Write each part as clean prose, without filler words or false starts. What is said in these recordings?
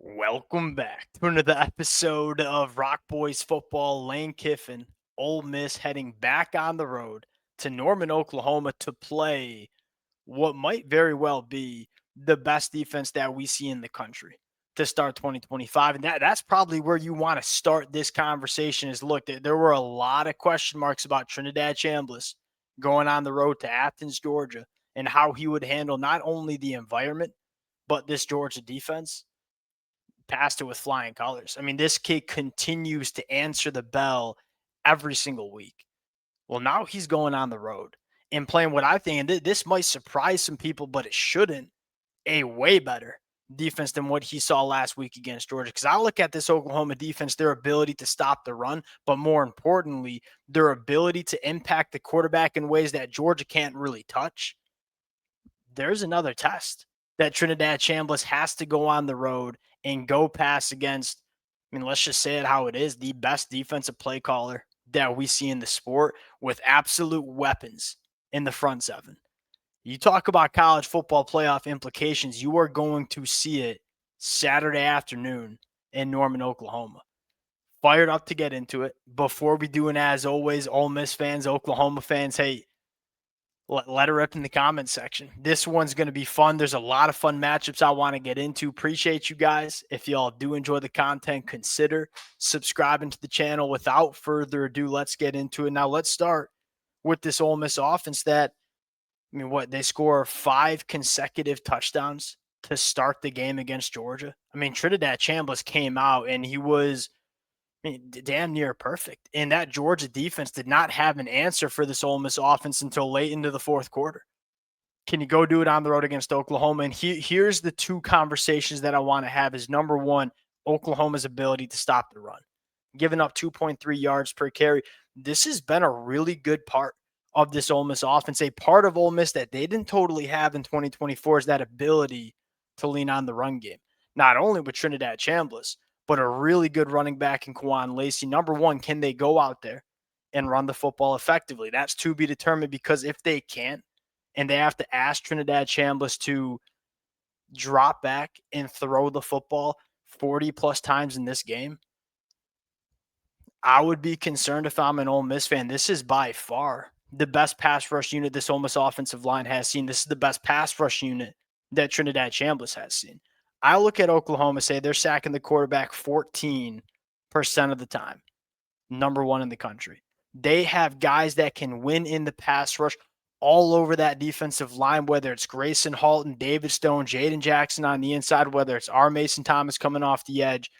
Welcome back to another episode of Rock Boys Football. Lane Kiffin, Ole Miss heading back on the road to Norman, Oklahoma to play what might very well be the best defense that we see in the country to start 2025. And that's probably where you want to start this conversation is look, there were a lot of question marks about Trinidad Chambliss going on the road to Athens, Georgia, and how he would handle not only the environment, but this Georgia defense. Passed it with flying colors. I mean, this kid continues to answer the bell every single week. Well, now he's going on the road and playing what I think, and this might surprise some people, but it shouldn't, a way better defense than what he saw last week against Georgia. Because I look at this Oklahoma defense, their ability to stop the run, but more importantly, their ability to impact the quarterback in ways that Georgia can't really touch. There's another test that Trinidad Chambliss has to go on the road and go pass against, I mean, let's just say it how it is, the best defensive play caller that we see in the sport with absolute weapons in the front seven. You talk about college football playoff implications, you are going to see it Saturday afternoon in Norman, Oklahoma. Fired up to get into it. Before we do, and as always, Ole Miss fans, Oklahoma fans, hey, let her rip in the comments section. This one's going to be fun. There's a lot of fun matchups I want to get into. Appreciate you guys. If y'all do enjoy the content, consider subscribing to the channel. Without further ado, let's get into it. Now, let's start with this Ole Miss offense that, I mean, they score 5 consecutive touchdowns to start the game against Georgia. I mean, Trinidad Chambliss came out and he was damn near perfect. And that Georgia defense did not have an answer for this Ole Miss offense until late into the fourth quarter. Can you go do it on the road against Oklahoma? And here's the two conversations that I want to have is number one, Oklahoma's ability to stop the run. Giving up 2.3 yards per carry. This has been a really good part of this Ole Miss offense. A part of Ole Miss that they didn't totally have in 2024 is that ability to lean on the run game. Not only with Trinidad Chambliss, but a really good running back in Kwan Lacey. Number one, can they go out there and run the football effectively? That's to be determined because if they can't, and they have to ask Trinidad Chambliss to drop back and throw the football 40 plus times in this game, I would be concerned if I'm an Ole Miss fan. This is by far the best pass rush unit this Ole Miss offensive line has seen. This is the best pass rush unit that Trinidad Chambliss has seen. I look at Oklahoma, say they're sacking the quarterback 14% of the time, number one in the country. They have guys that can win in the pass rush all over that defensive line, whether it's Grayson Halton, David Stone, Jaden Jackson on the inside, whether it's R. Mason Thomas coming off the edge.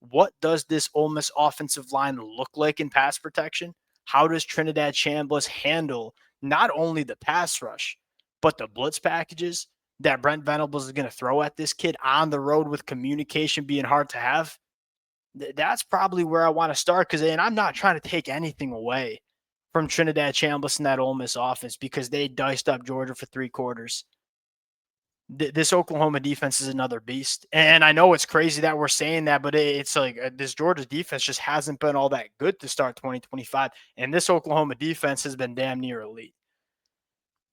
What does this Ole Miss offensive line look like in pass protection? How does Trinidad Chambliss handle not only the pass rush, but the blitz packages that Brent Venables is going to throw at this kid on the road with communication being hard to have? That's probably where I want to start because, and I'm not trying to take anything away from Trinidad Chambliss and that Ole Miss offense because they diced up Georgia for 3 quarters. This Oklahoma defense is another beast. And I know it's crazy that we're saying that, but it's like this Georgia defense just hasn't been all that good to start 2025. And this Oklahoma defense has been damn near elite.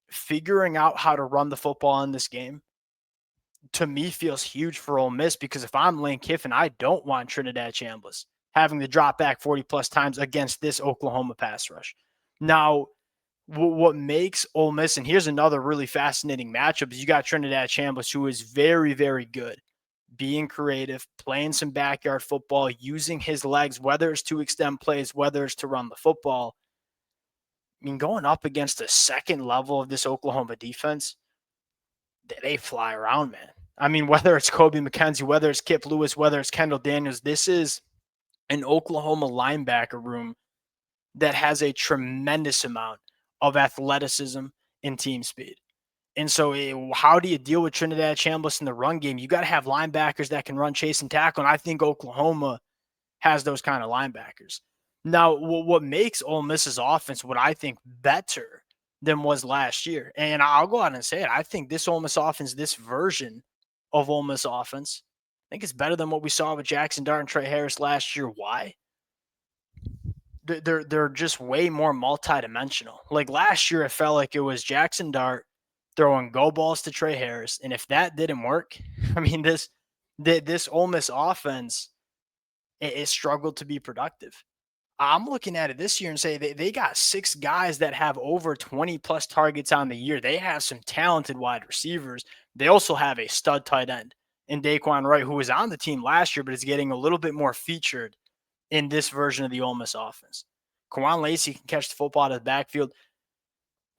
Figuring out how to run the football in this game, to me, feels huge for Ole Miss because if I'm Lane Kiffin, I don't want Trinidad Chambliss having to drop back 40 plus times against this Oklahoma pass rush. Now, what makes Ole Miss, and here's another really fascinating matchup, is you got Trinidad Chambliss, who is very, very good being creative, playing some backyard football, using his legs, whether it's to extend plays, whether it's to run the football. I mean, going up against the second level of this Oklahoma defense, they fly around, man. I mean, whether it's Kobe McKenzie, whether it's Kip Lewis, whether it's Kendall Daniels, this is an Oklahoma linebacker room that has a tremendous amount of athleticism and team speed. And so how do you deal with Trinidad Chambliss in the run game? You got to have linebackers that can run, chase, and tackle. And I think Oklahoma has those kind of linebackers. Now, what makes Ole Miss's offense what I think better than was last year, and I'll go out and say it, I think this Ole Miss offense, this version of Ole Miss offense, I think it's better than what we saw with Jackson Dart and Trey Harris last year. Why? They're just way more multidimensional. Like last year, it felt like it was Jackson Dart throwing go balls to Trey Harris, and if that didn't work, I mean This Ole Miss offense it struggled to be productive. I'm looking at it this year and say they got 6 guys that have over 20 plus targets on the year. They have some talented wide receivers. They also have a stud tight end in Daquan Wright, who was on the team last year, but is getting a little bit more featured in this version of the Ole Miss offense. Kawan Lacey can catch the football out of the backfield.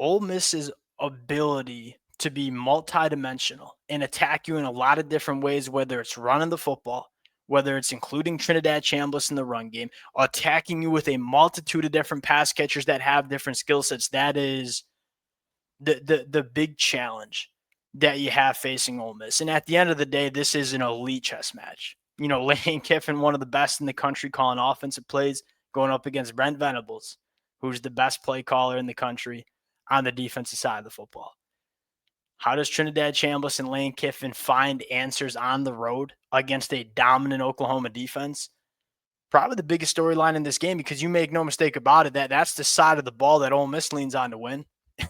Ole Miss's ability to be multidimensional and attack you in a lot of different ways, whether it's running the football, whether it's including Trinidad Chambliss in the run game, attacking you with a multitude of different pass catchers that have different skill sets. That is the big challenge that you have facing Ole Miss. And at the end of the day, this is an elite chess match. You know, Lane Kiffin, one of the best in the country calling offensive plays, going up against Brent Venables, who's the best play caller in the country on the defensive side of the football. How does Trinidad Chambliss and Lane Kiffin find answers on the road against a dominant Oklahoma defense? Probably the biggest storyline in this game, because you make no mistake about it, that's the side of the ball that Ole Miss leans on to win.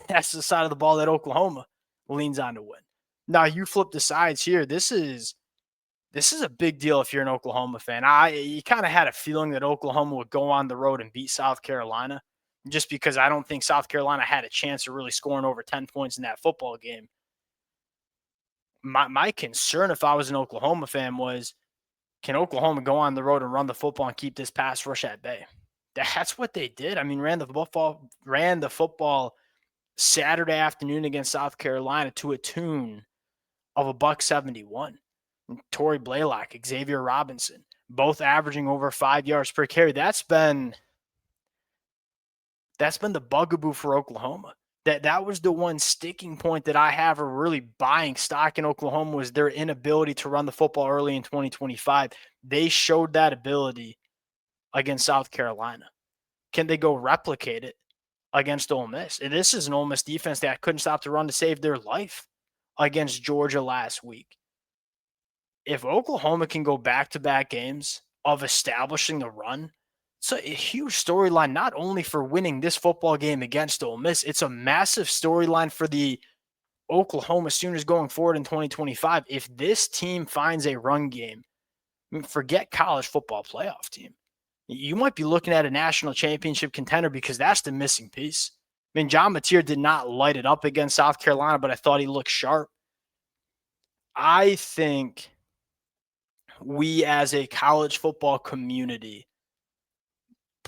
That's the side of the ball that Oklahoma leans on to win. Now you flip the sides here. This is a big deal if you're an Oklahoma fan. You kind of had a feeling that Oklahoma would go on the road and beat South Carolina, just because I don't think South Carolina had a chance of really scoring over 10 points in that football game. My concern, if I was an Oklahoma fan, was, can Oklahoma go on the road and run the football and keep this pass rush at bay? That's what they did. I mean, ran the football Saturday afternoon against South Carolina to a tune of $171. Torrey Blaylock, Xavier Robinson, both averaging over 5 yards per carry. That's been the bugaboo for Oklahoma. That was the one sticking point that I have of really buying stock in Oklahoma, was their inability to run the football early in 2025. They showed that ability against South Carolina. Can they go replicate it against Ole Miss? And this is an Ole Miss defense that couldn't stop the run to save their life against Georgia last week. If Oklahoma can go back-to-back games of establishing the run, it's a huge storyline, not only for winning this football game against Ole Miss, it's a massive storyline for the Oklahoma Sooners going forward in 2025. If this team finds a run game, I mean, forget college football playoff team. You might be looking at a national championship contender, because that's the missing piece. I mean, John Mateer did not light it up against South Carolina, but I thought he looked sharp. I think we as a college football community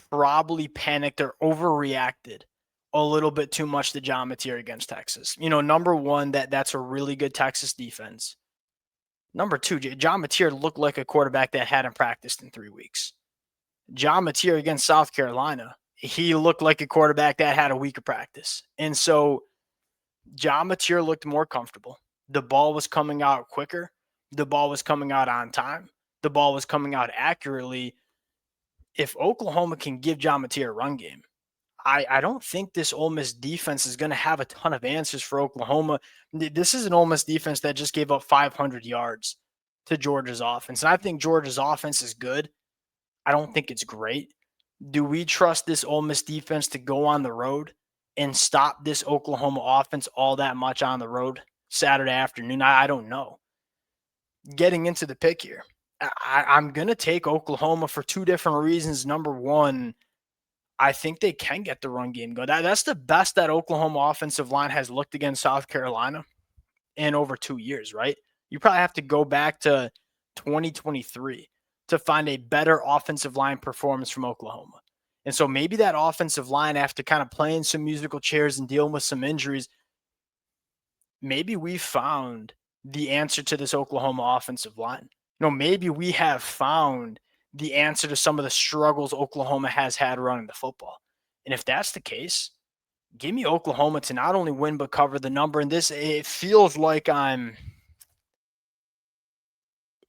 probably panicked or overreacted a little bit too much to John Mateer against Texas. You know, number one, that's a really good Texas defense. Number two, John Mateer looked like a quarterback that hadn't practiced in 3 weeks. John Mateer against South Carolina, he looked like a quarterback that had a week of practice. And so John Mateer looked more comfortable. The ball was coming out quicker. The ball was coming out on time. The ball was coming out accurately. If Oklahoma can give John Mateer a run game, I don't think this Ole Miss defense is going to have a ton of answers for Oklahoma. This is an Ole Miss defense that just gave up 500 yards to Georgia's offense. And I think Georgia's offense is good. I don't think it's great. Do we trust this Ole Miss defense to go on the road and stop this Oklahoma offense all that much on the road Saturday afternoon? I don't know. Getting into the pick here, I'm going to take Oklahoma for 2 different reasons. Number one, I think they can get the run game going. That's the best that Oklahoma offensive line has looked against South Carolina in over 2 years, right? You probably have to go back to 2023 to find a better offensive line performance from Oklahoma. And so maybe that offensive line, after kind of playing some musical chairs and dealing with some injuries, maybe we found the answer to this Oklahoma offensive line. You know, maybe we have found the answer to some of the struggles Oklahoma has had running the football. And if that's the case, give me Oklahoma to not only win but cover the number. And it feels like I'm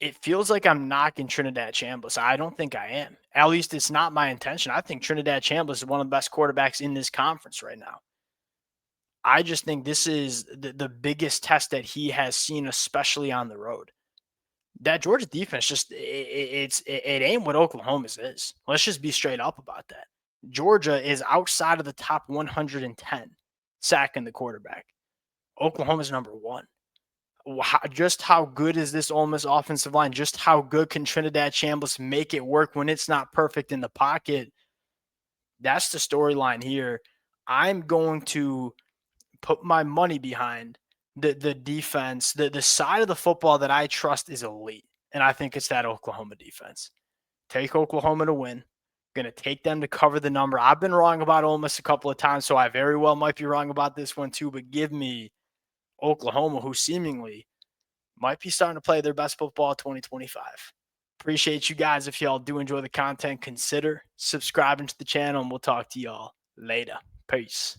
knocking Trinidad Chambliss. I don't think I am. At least it's not my intention. I think Trinidad Chambliss is one of the best quarterbacks in this conference right now. I just think this is the biggest test that he has seen, especially on the road. That Georgia defense it ain't what Oklahoma's is. Let's just be straight up about that. Georgia is outside of the top 110 sacking the quarterback. Oklahoma's number one. Just how good is this Ole Miss offensive line? Just how good can Trinidad Chambliss make it work when it's not perfect in the pocket? That's the storyline here. I'm going to put my money behind the defense, the side of the football that I trust is elite, and I think it's that Oklahoma defense. Take Oklahoma to win. Going to take them to cover the number. I've been wrong about Ole Miss a couple of times, so I very well might be wrong about this one too. But give me Oklahoma, who seemingly might be starting to play their best football 2025. Appreciate you guys. If y'all do enjoy the content, consider subscribing to the channel, and we'll talk to y'all later. Peace.